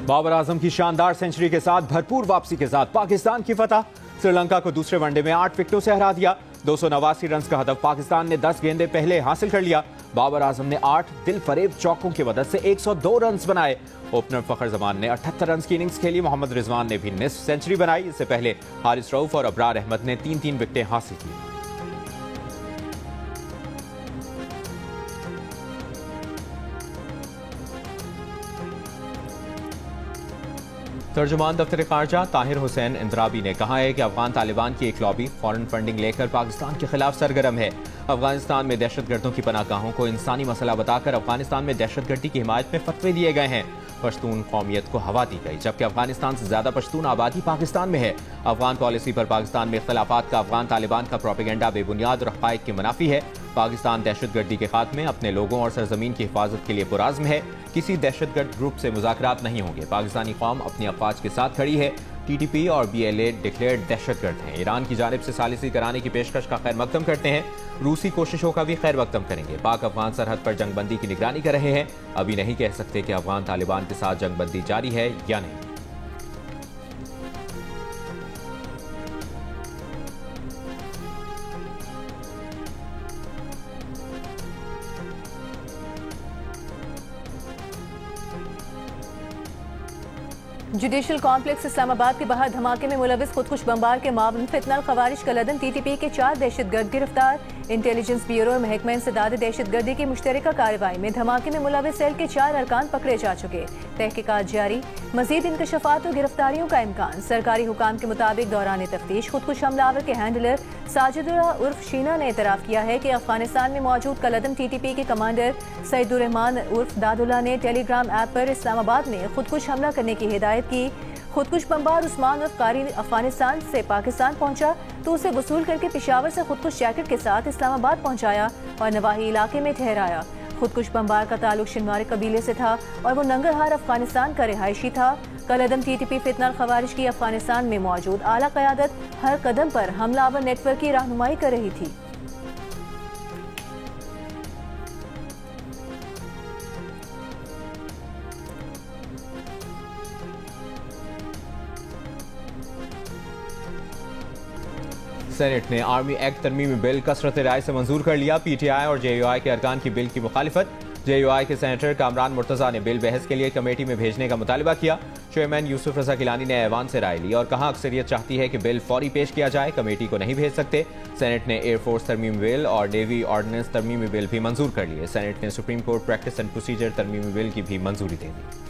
बाबर आजम की शानदार सेंचुरी के साथ भरपूर वापसी के साथ पाकिस्तान की फतह। श्रीलंका को दूसरे वनडे में 8 विकेटों से हरा दिया। 289 रन का हदफ पाकिस्तान ने 10 गेंदे पहले हासिल कर लिया। बाबर आजम ने 8 दिलफरेब चौकों की मदद से 102 रन बनाए। ओपनर फखर जमान ने 78 रन की इनिंग्स खेली। मोहम्मद रिजवान ने भी निस्फ सेंचुरी बनाई। इससे पहले हारिस रऊफ और अबरार अहमद ने 3-3 विकेटें हासिल की। तर्जुमान दफ्तर खारजा ताहिर हुसैन इंद्राबी ने कहा है कि अफगान तालिबान की एक लॉबी फॉरेन फंडिंग लेकर पाकिस्तान के खिलाफ सरगर्म है। अफगानिस्तान में दहशतगर्दों की पनाहगाहों को इंसानी मसला बताकर अफगानिस्तान में दहशतगर्दी की हिमायत में फतवे दिए गए हैं। पश्तून कौमियत को हवा दी गई, जबकि अफगानिस्तान से ज्यादा पश्तून आबादी पाकिस्तान में है। अफगान पॉलिसी पर पाकिस्तान में इख्तलाफात का अफगान तालिबान का प्रोपेगेंडा बेबुनियाद और हक़ाइक़ के मुनाफी है। पाकिस्तान दहशतगर्दी के खात्मे, अपने लोगों और सरजमीन की हिफाजत के लिए पुराज़्म है। किसी दहशतगर्द ग्रुप से मुज़ाकरात नहीं होंगे। पाकिस्तानी कौम अपनी अफवाज के साथ खड़ी है। TTP और BLA डिक्लेयर्ड दहशतगर्द हैं। ईरान की जानिब से सालिसी कराने की पेशकश का खैर मकदम करते हैं। रूसी कोशिशों का भी खैर मकदम करेंगे। पाक अफगान सरहद पर जंगबंदी की निगरानी कर रहे हैं। अभी नहीं कह सकते कि अफगान तालिबान के साथ जंगबंदी जारी है या नहीं। जुडिशल कॉम्प्लेक्स इस्लामाबाद के बाहर धमाके में मुलविस खुदकुश बमबार के मामले फितनल खवारिज कलदन TTP के 4 दहशतगर्द गिरफ्तार। इंटेलिजेंस ब्यूरो और महकमा इंसदाद दहशतगर्दी की मुश्तरका कार्रवाई में धमाके में मुलविस सेल के 4 अरकान पकड़े जा चुके। तहकीकात जारी, मजीद इंकशाफात और गिरफ्तारियों का इम्कान। सरकारी हुकाम के मुताबिक दौरान तफ्तीश खुदकुश हमलावर के हैंडलर साजिदुल्लाह उर्फ शीना ने एतराफ़ किया है कि अफगानिस्तान में मौजूद कलदन TTP के कमांडर सईदुर्रहमान उर्फ दादुल्ला ने टेलीग्राम ऐप पर इस्लामाबाद में खुदकुश हमला करने की हिदायत की। खुदकुश बमबार उस्मान उर्फ कारी अफगानिस्तान से पाकिस्तान पहुंचा तो उसे वसूल करके पेशावर से खुदकुश जैकेट के साथ इस्लामाबाद पहुंचाया और नवाही इलाके में ठहराया। खुदकुश बमबार का ताल्लुक शिनवारी कबीले से था और वो नंगरहार अफगानिस्तान का रिहायशी था। कलदम TTP फितनल खवारिज की अफगानिस्तान में मौजूद आला क़यादत हर कदम पर हमलावर नेटवर्क की रहनुमाई कर रही थी। सेनेट ने आर्मी एक्ट तरमीमी बिल कसरत राय से मंजूर कर लिया। PTI और JUI के अरकान की बिल की मुखालिफत। JUI के सेनेटर कामरान मुर्तज़ा ने बिल बहस के लिए कमेटी में भेजने का मुतालबा किया। चेयरमैन यूसुफ रजा गिलानी ने ऐवान से राय ली और कहा अक्सरियत चाहती है कि बिल फौरी पेश किया जाए, कमेटी को नहीं भेज सकते। सेनेट ने एयरफोर्स तरमीमी बिल और नेवी ऑर्डिनेंस तरमीमी बिल भी मंजूर कर लिए। सेनेट ने supreme court practice and procedure तरमीमी बिल की भी मंजूरी दे दी।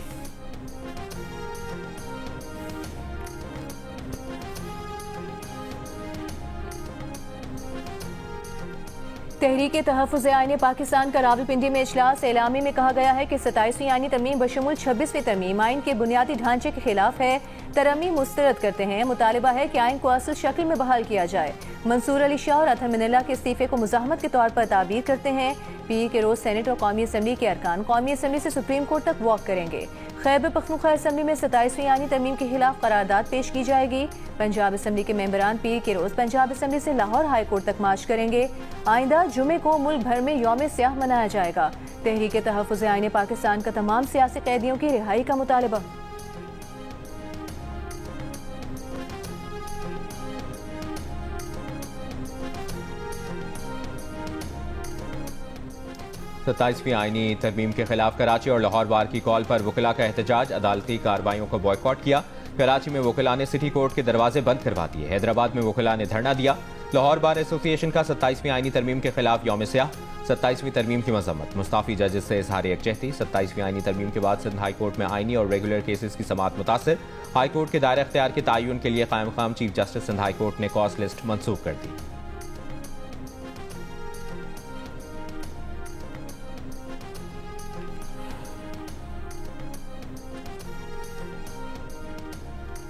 तहरीक तहफ़्फ़ुज़ आईन पाकिस्तान का रावलपिंडी में इजलास। एलामी में कहा गया है कि 27वीं आईनी तरमीम बशमूल 26वीं तरमीम आइन के बुनियादी ढांचे के खिलाफ है। तरमीम मुस्तरद करते हैं। मुतालिबा है कि आइन को असल शक्ल में बहाल किया जाए। मंसूर अली शाह और अतहर मिनल्ला के इस्तीफे को मुज़ाहमत के तौर पर ताबीर करते हैं। पीर के रोज सेनेट और कौमी असम्बली के अरकान कौमी असम्बली से सुप्रीम कोर्ट तक वॉक करेंगे। खैबर पख्तूनख्वा असम्बली में 27वीं आईनी तरमीम के खिलाफ करारदाद पेश की जाएगी। पंजाब असम्बली के मेंबरान पीर के रोज पंजाब असम्बली से लाहौर हाई कोर्ट तक मार्च करेंगे। आइंदा जुमे को मुल्क भर में यौम स्याह मनाया जाएगा। तहरीक तहफ़्फ़ुज़ आईन पाकिस्तान का तमाम सियासी कैदियों की रिहाई का मुतालबा। सत्ताईसवीं आईनी तरमीम के खिलाफ कराची और लाहौर बार की कॉल पर वकला का एहतजाज। अदालती कार्रवाइयों को बॉयकॉट किया। कराची में वकला ने सिटी कोर्ट के दरवाजे बंद करवा दिए। हैदराबाद में वकला ने धरना दिया। लाहौर बार एसोसिएशन का 27वीं आईनी तरमीम के खिलाफ यौम स्याह। 27वीं तरमीम की मजम्मत। मुस्ताफी जजेस से इजहार यकजहती। 27वीं आईनी तरमीम के बाद सिंध हाई कोर्ट में आईनी और रेगुलर केसेस की समाअत मुतासर। हाई कोर्ट के दायरा इख्तियार के तयन के लिए कायम मकाम chief justice Sindh high court ने कॉज लिस्ट मनसूख कर दी।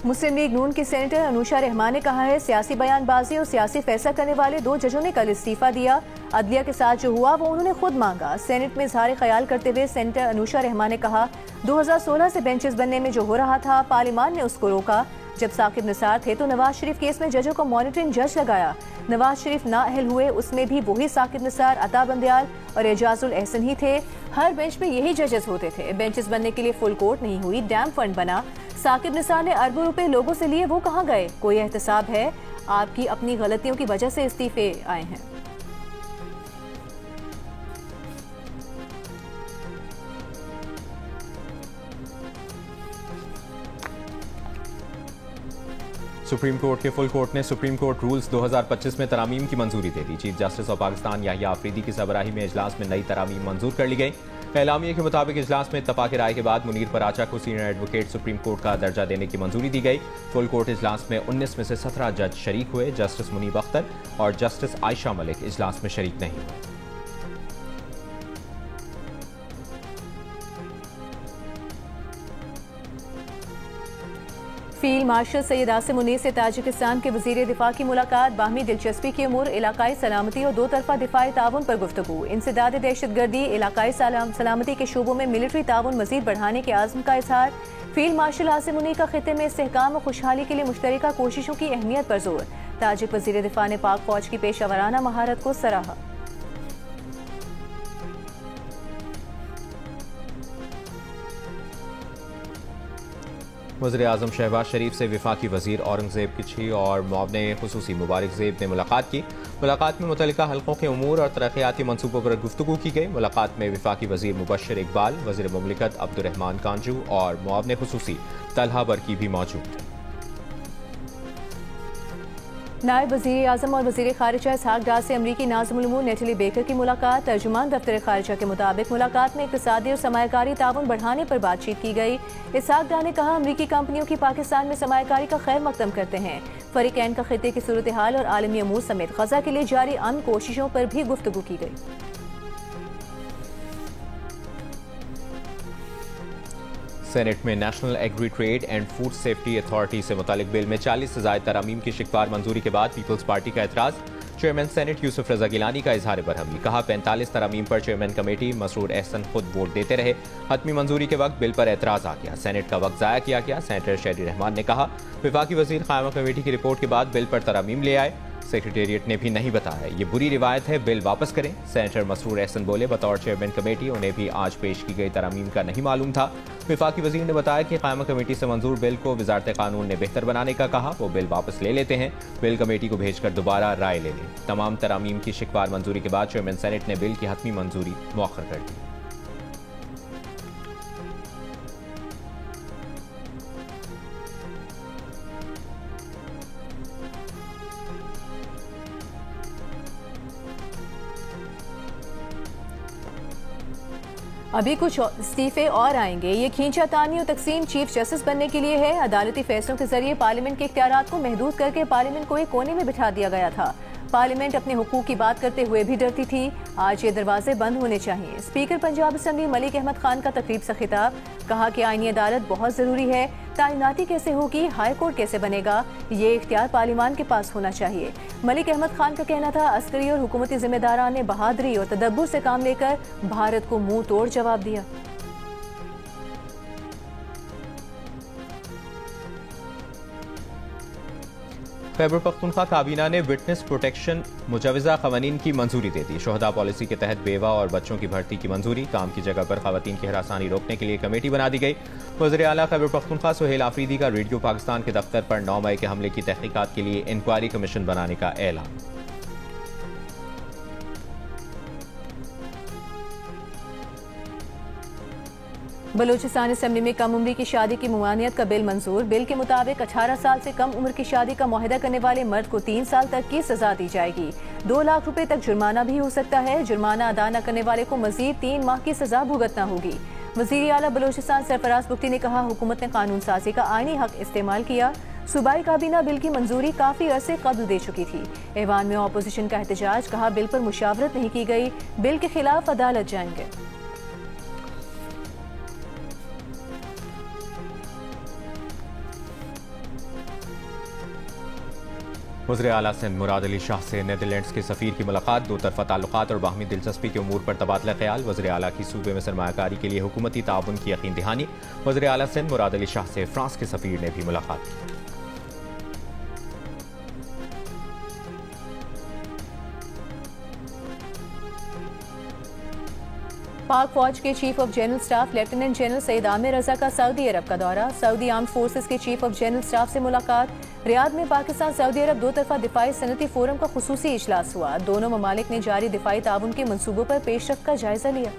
मुस्लिम लीग नून की सेनेटर अनुषा रहमान ने कहा है सियासी बयानबाजी और सियासी फैसला करने वाले 2 जजों ने कल इस्तीफा दिया। अदलिया के साथ जो हुआ वो उन्होंने खुद मांगा। सेनेट में इजहार ख्याल करते हुए सेनेटर अनुषा रहमान ने कहा 2016 से बेंचेस बनने में जो हो रहा था पार्लियामान ने उसको रोका। जब साकिब निसार थे तो नवाज शरीफ केस में जजों को मॉनिटरिंग जज लगाया। नवाज शरीफ नाअहल हुए, उसमें भी वही साकिब निसार, अता बंदयाल और एजाजुल एहसन ही थे। हर बेंच पे यही जजेस होते थे। बेंचेस बनने के लिए फुल कोर्ट नहीं हुई, डैम फंड बना। साकिब निसार ने अरबों रुपए लोगों से लिए, वो कहाँ गए? कोई एहतसाब है? आपकी अपनी गलतियों की वजह से इस्तीफे आए हैं। सुप्रीम कोर्ट के फुल कोर्ट ने सुप्रीम कोर्ट रूल्स 2025 में तरामीम की मंजूरी दे दी। Chief justice of Pakistan Yahya Afridi की सरबराही में इजलास में नई तरामीम मंजूर कर ली गई। एलामिया के मुताबिक इजलास में इत्तफाक राय के बाद मुनीर पराचा को सीनियर एडवोकेट सुप्रीम कोर्ट का दर्जा देने की मंजूरी दी गई। फुल कोर्ट इजलास में 19 में से 17 जज शरीक हुए। जस्टिस मुनीब अख्तर और जस्टिस आयशा मलिक इजलास में शरीक नहीं हुए। फील्ड मार्शल सैयद आसिम मुनीर से ताजिकिस्तान के वजीर दिफा की मुलाकात। बाहमी दिलचस्पी की उमूर, इलाकाई सलामती और दो तरफा दिफाई ताउन पर गुफ्तगू। इंसदाद दहशतगर्दी, इलाकाई सलामती के शोबों में मिलिट्री ताउन मजीद बढ़ाने के आज़म का इजहार। फील्ड मार्शल आसिम मुनीर का खिते में इस्तेहकाम और खुशहाली के लिए मुश्तरका कोशिशों की अहमियत पर जोर। ताजिक वजीर दिफा ने पाक फौज की पेशावराना महारत को सराहा। वज़ीर आज़म शहबाज शरीफ से वफाकी वज़ीर औरंगज़ेब किची और मुआवने खुसूसी मुबारक ज़ेब ने मुलाकात की। मुलाकात में मुतल्लिका हल्कों के उमूर और तरक्याती मनसूबों पर गुफ्तगू की गई। मुलाकात में वफाकी वज़ीर मुबश्शिर इकबाल, वज़ीर मुमलिकत अब्दुर्रहमान कांजू और मुआवने खुसूसी तलहा बरकी भी मौजूद थे। नायब वज़ीर आज़म और वज़ीर ख़ारिजा इसहाक डार से अमरीकी नाज़िमुल उमूर नेटली बेकर की मुलाकात। तर्जुमान दफ्तर ख़ारिजा के मुताबिक मुलाकात में इक़्तिसादी और सरमायाकारी ताउन बढ़ाने पर बातचीत की गई। इसहाक डार ने कहा, अमरीकी कंपनियों की पाकिस्तान में सरमायाकारी का खैर मकदम करते हैं। फ़रीक़ैन का खिते की सूरत हाल और आलमी अमूर समेत ग़ज़ा के लिए जारी अमन कोशिशों पर भी गुफ्तगू की गई। सेनेट में national agri trade and food safety authority से मुतालिक बिल में 40 से ज़ायद तरामीम की शिकवार मंजूरी के बाद पीपल्स पार्टी का एतराज़। चेयरमैन सेनेट यूसुफ रजा गिलानी का इजहार बरहमी। कहा, 45 तरामीम पर चेयरमैन कमेटी मसरूर एहसन खुद वोट देते रहे। हतमी मंजूरी के वक्त बिल पर एतराज़ आ गया, सेनेट का वक्त ज़ाया किया गया। सेनेटर शहरी रहमान ने कहा, वफाकी वज़ीर क़ायमा कमेटी की रिपोर्ट के बाद बिल पर तरामीम ले आए। सेक्रेटेरिएट ने भी नहीं बताया, ये बुरी रिवायत है, बिल वापस करें। सेनेटर मसरूर एहसन बोले, बतौर चेयरमैन कमेटी उन्हें भी आज पेश की गई तरामीम का नहीं मालूम था। वफाकी वज़ीर ने बताया कि क़ायमा कमेटी से मंजूर बिल को वज़ारत कानून ने बेहतर बनाने का कहा। वो बिल वापस ले लेते हैं, बिल कमेटी को भेजकर दोबारा राय ले लें। तमाम तरामीम की शिकवार मंजूरी के बाद चेयरमैन सेनेट ने बिल की हतमी मंजूरी मुअख्खर कर दी। अभी कुछ इस्तीफे और आएंगे। ये खींचातानी और तकसीम चीफ जस्टिस बनने के लिए है। अदालती फैसलों के जरिए पार्लियामेंट के इख्तियारात को महदूद करके पार्लियामेंट को एक कोने में बिठा दिया गया था। पार्लियामेंट अपने हुकूक की बात करते हुए भी डरती थी। आज ये दरवाजे बंद होने चाहिए। स्पीकर पंजाब असम्बली मलिक अहमद खान का तकरीब से खिताब। कहा कि आईनी अदालत बहुत जरूरी है। तैनाती कैसे होगी, हाई कोर्ट कैसे बनेगा, ये इख्तियार पार्लियामान के पास होना चाहिए। मलिक अहमद खान का कहना था, अस्करी और हुकूमती जिम्मेदारान ने बहादुरी और तदब्बुर से काम लेकर भारत को मुंह तोड़ जवाब दिया। खैबर पख्तूनख्वा काबीना ने विटनेस प्रोटेक्शन मुजवजा क़वानीन की मंजूरी दे दी। शोहदा पॉलिसी के तहत बेवा और बच्चों की भर्ती की मंजूरी। काम की जगह पर ख़वातीन की हरासानी रोकने के लिए कमेटी बना दी गई। वज़ीर आला खैबर पख्तूनख्वा सुहेल आफरीदी का रेडियो पाकिस्तान के दफ्तर पर 9 मई के हमले की तहकीकात के लिए इंक्वायरी कमीशन बनाने का ऐलान। बलूचिस्तान असेंबली में कम उम्री की शादी की मुमानियत का बिल मंजूर। बिल के मुताबिक 18 साल से कम उम्र की शादी का मुआहदा करने वाले मर्द को 3 साल तक की सजा दी जाएगी। 2 लाख रुपए तक जुर्माना भी हो सकता है। जुर्माना अदा न करने वाले को मजीद 3 माह की सजा भुगतना होगी। वज़ीर आला बलूचिस्तान सरफराज बुख्ती ने कहा, हुकूमत ने कानून साजी का आईनी हक इस्तेमाल किया। सूबाई काबीना बिल की मंजूरी काफी अरसे कब्ल दे चुकी थी। ऐवान में अपोजिशन का एहतजाज। कहा, बिल पर मुशावरत नहीं की गई, बिल के खिलाफ अदालत जाएंगे। वज़ीर आला सिंध मुराद अली शाह से नीदरलैंड्स के सफ़ीर की मुलाकात। 2 तरफ़ा ताल्लुकात और बाहमी दिलचस्पी के उमूर पर तबादला ख्याल। वज़ीर आला की सूबे में सरमायाकारी के लिए हुकूमती ताउन की यकीन दहानी। वज़ीर आला सिंध मुराद अली शाह से फ्रांस के सफ़ीर ने भी मुलाकात की। पाक फौज के chief of general staff lieutenant general Saeed Amir Raza का सऊदी अरब का दौरा। सऊदी आर्म्ड फोर्सेस के चीफ ऑफ जनरल स्टाफ से मुलाकात। रियाद में पाकिस्तान सऊदी अरब दो तरफा दिफाई सनती फोरम का खुसूसी इजलास हुआ। दोनों ममालिक ने जारी दिफाई ताउन के मनसूबों पर पेशरफ्त का जायजा लिया।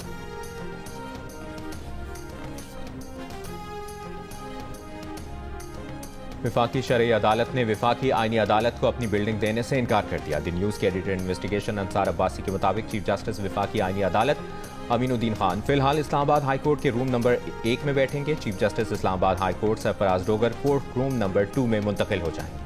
विफाकी शरई अदालत ने विफाकी आईनी अदालत को अपनी बिल्डिंग देने से इनकार कर दिया। द न्यूज़ के एडिटर इन्वेस्टिगेशन अंसार अब्बासी के मुताबिक चीफ जस्टिस विफाकी आईनी अदालत अमीनुद्दीन खान फिलहाल इस्लामाबाद हाई कोर्ट के रूम नंबर 1 में बैठेंगे। Chief justice Islamabad high court Sarfaraz Dogar court room number 2 में मुंतकिल हो जाएंगे।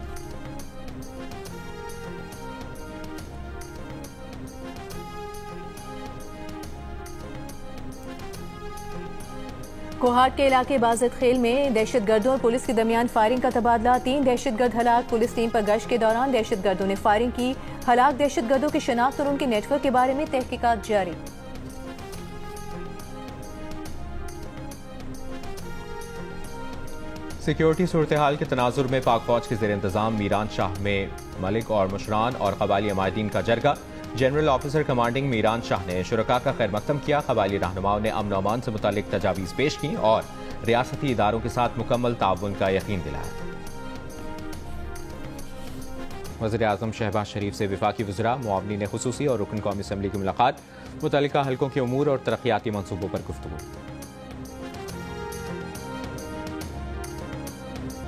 कोहाट के इलाके बाज़त खेल में दहशतगर्दों और पुलिस के दरमियान फायरिंग का तबादला। 3 दहशतगर्द हलाक। पुलिस टीम पर गश्त के दौरान दहशतगर्दों ने फायरिंग की। हलाक दहशतगर्दों की शनाख्त और उनके नेटवर्क के बारे में तहकीकात जारी। सिक्योरिटी सूरत हाल के तनाजुर में पाक फौज के ज़ेर इंतजाम मीरान शाह में मलिक और मुशरान और कबायली अमायदीन का जरगा। General officer commanding Miran Shah ने शुरका का खैर मकदम किया। कबायली रहनुमाओं ने अमन अमान से मुतालिक तजावीज़ पेश की और रियासती इदारों के साथ मुकम्मल ताउन का यकीन दिलाया। वज़ीर आज़म शहबाज शरीफ से विफाकी वज़रा, मुआवनीन खुसूसी और रुकन कौमी असम्बली की मुलाकात। मुतल्लिका हल्कों के उमूर और तरक्याती मनसूबों पर गुफ्तगू।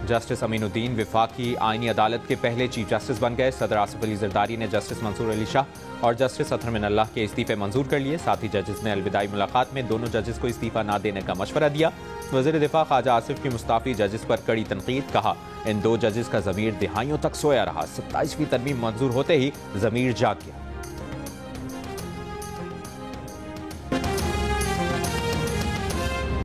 जस्टिस अमीनुद्दीन विफाकी आईनी अदालत के पहले चीफ जस्टिस बन गए। सदर आसिफ अली जरदारी ने जस्टिस मंसूर अली शाह और जस्टिस अतहर मिनल्लाह के इस्तीफे मंजूर कर लिए। साथ ही जजेस ने अलविदाई मुलाकात में दोनों जजेस को इस्तीफा न देने का मशवरा दिया। वज़ीर दिफा ख्वाजा आसिफ की मुस्ताफी जजेस पर कड़ी तनकीद। कहा, इन 2 जजेस का ज़मीर दिहाइयों तक सोया रहा। 27वीं तरमीम मंजूर होते ही ज़मीर जाग गया।